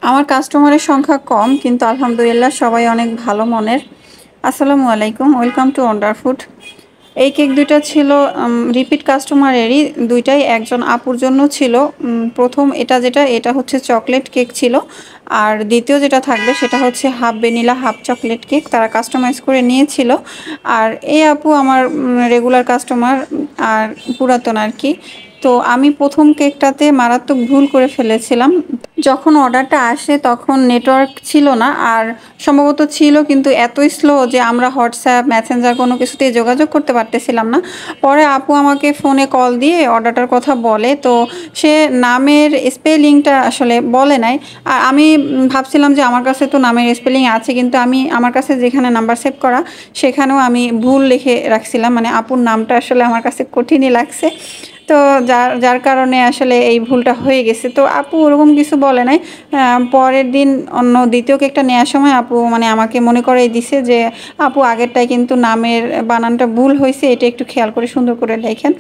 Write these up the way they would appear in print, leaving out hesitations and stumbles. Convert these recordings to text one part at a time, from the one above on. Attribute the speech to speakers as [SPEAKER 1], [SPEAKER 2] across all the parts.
[SPEAKER 1] আমার কাস্টমারের সংখ্যা কম, কিন্তু আলহামদুলিল্লাহ সবাই অনেক ভালো মনের। আসসালামু আলাইকুম, ওয়েলকাম টু ওয়ান্ডার ফুড। এই কেক দুইটা ছিল রিপিট কাস্টমারেরই, দুইটাই একজন আপুর জন্য ছিল। প্রথম এটা হচ্ছে চকলেট কেক ছিল, আর দ্বিতীয় যেটা থাকবে সেটা হচ্ছে half vanilla half chocolate cake. তারা কাস্টমাইজ করে নিয়েছিল। আর এই আপু আমার রেগুলার কাস্টমার, আর পুরাতন আর কি। তো আমি প্রথম কেকটাতে মারাত্মক ভুল করে ফেলেছিলাম। যখন অর্ডারটা আসে তখন নেটওয়ার্ক ছিল না, আর সম্ভবত ছিল কিন্তু এতই স্লো যে আমরা হোয়াটসঅ্যাপ মেসেঞ্জার কোনো কিছুতেই যোগাযোগ করতে পারতেছিলাম না। পরে আপু আমাকে ফোনে কল দিয়ে অর্ডারটার কথা বলে, তো সে নামের স্পেলিংটা আসলে বলে নাই। আর আমি ভাবছিলাম যে আমার কাছে তো নামের স্পেলিং আছে, কিন্তু আমার কাছে যেখানে নাম্বার সেভ করা সেখানেও আমি ভুল লিখে রাখছিলাম, মানে আপুর নামটা আসলে আমার কাছে কঠিনই লাগছে। তো যার যার কারণে আসলে এই ভুলটা হয়ে গেছে। তো আপু ওরকম কিছু বলে নাই। পরের দিন অন্য দ্বিতীয় কেকটা নেওয়ার সময় আপু মানে আমাকে মনে করিয়ে দিছে যে আপু আগেরটায় কিন্তু নামের বানানটা ভুল হয়েছে, এটা একটু খেয়াল করে সুন্দর করে লেখেন,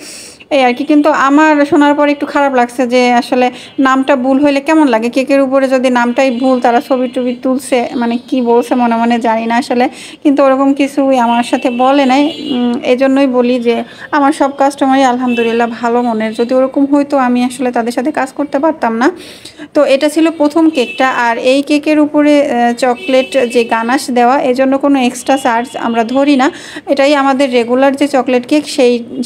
[SPEAKER 1] এই আর কি। কিন্তু আমার শোনার পর একটু খারাপ লাগছে যে আসলে নামটা ভুল হইলে কেমন লাগে, কেকের উপরে যদি নামটাই ভুল, তারা ছবি টবি তুলছে, মানে কি বলছে মনে মনে জানি না আসলে, কিন্তু ওরকম কিছুই আমার সাথে বলে নাই। এই জন্যই বলি যে আমার সব কাস্টমারই আলহামদুলিল্লাহ ভালো মনের। যদি ওরকম হইতো আমি আসলে তাদের সাথে কাজ করতে পারতাম না। তো এটা ছিল প্রথম কেকটা। আর এই কেকের উপরে চকলেট যে গানাশ দেওয়া, এজন্য কোনো এক্সট্রা চার্জ আমরা ধরি না। এটাই আমাদের রেগুলার যে চকলেট কেক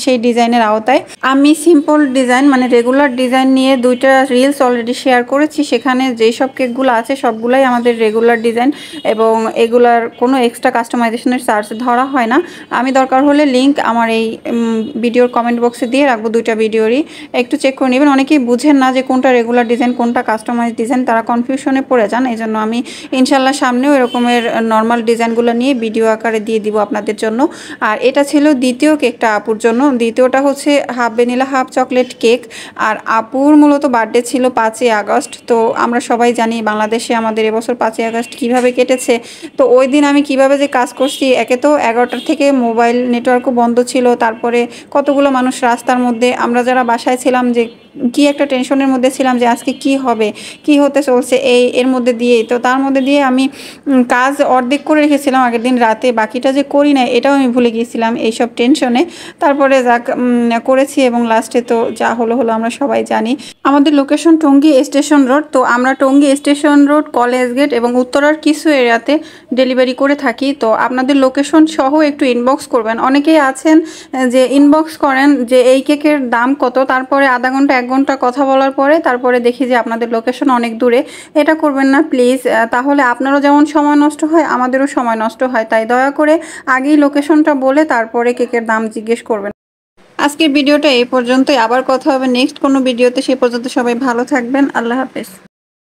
[SPEAKER 1] সেই ডিজাইনের আওতায়। আমি সিম্পল ডিজাইন মানে রেগুলার ডিজাইন নিয়ে দুইটা রিলস অলরেডি শেয়ার করেছি, সেখানে যেই সব কেকগুলো আছে সবগুলাই আমাদের রেগুলার ডিজাইন, এবং এগুলার কোনো এক্সট্রা কাস্টমাইজেশনের চার্জ ধরা হয় না। আমি দরকার হলে লিঙ্ক আমার এই ভিডিওর কমেন্ট বক্সে দিয়ে রাখবো, দুইটা ভিডিওরই একটু চেক করে নেবেন। অনেকেই বুঝেন না যে কোনটা রেগুলার ডিজাইন কোনটা কাস্টমাইজ ডিজাইন, তারা কনফিউশনে পড়ে যান। এই জন্য আমি ইনশাল্লাহ সামনেও এরকমের নর্মাল ডিজাইনগুলো নিয়ে ভিডিও আকারে দিয়ে দিব আপনাদের জন্য। আর এটা ছিল দ্বিতীয় কেকটা আপুর জন্য। দ্বিতীয়টা হচ্ছে half vanilla half chocolate cake. আর আপুর মূলত বার্থডে ছিল 5ই আগস্ট। তো আমরা সবাই জানি বাংলাদেশে আমাদের এবছর 5ই আগস্ট কীভাবে কেটেছে। তো ওই দিন আমি কিভাবে যে কাজ করছি, একে তো 11টার থেকে মোবাইল নেটওয়ার্কও বন্ধ ছিল, তারপরে কতগুলো মানুষ রাস্তার মধ্যে, আমরা যারা বাসায় ছিলাম যে কি একটা টেনশনের মধ্যে ছিলাম যে আজকে কি হবে কি হতে চলছে এর মধ্যে দিয়েই। তো তার মধ্যে দিয়ে আমি কাজ অর্ধেক করে রেখেছিলাম আগের দিন রাতে, বাকিটা যে করি না এটাও আমি ভুলে গিয়েছিলাম এইসব টেনশনে। তারপরে যাক করেছি, এবং লাস্টে তো যা হলো হলো, আমরা সবাই জানি। আমাদের লোকেশন টঙ্গী স্টেশন রোড। তো আমরা Tongi station road, college gate এবং উত্তরার কিছু এরিয়াতে ডেলিভারি করে থাকি। তো আপনাদের লোকেশন সহ একটু ইনবক্স করবেন। অনেকেই আছেন যে ইনবক্স করেন যে এই কেকের দাম কত, তারপরে আধা ঘন্টা 1 ঘন্টা কথা বলার পরে তারপরে দেখি যে আপনাদের লোকেশন অনেক দূরে। এটা করবেন না প্লিজ, তাহলে আপনারও যেমন সময় নষ্ট হয় আমাদেরও সময় নষ্ট হয়। তাই দয়া করে আগেই লোকেশনটা বলে তারপরে কেকের দাম জিজ্ঞেস করবেন। আজকের ভিডিওটা এই পর্যন্তই, আবার কথা হবে নেক্সট কোনো ভিডিওতে। সে পর্যন্ত সবাই ভালো থাকবেন। আল্লাহ হাফেজ।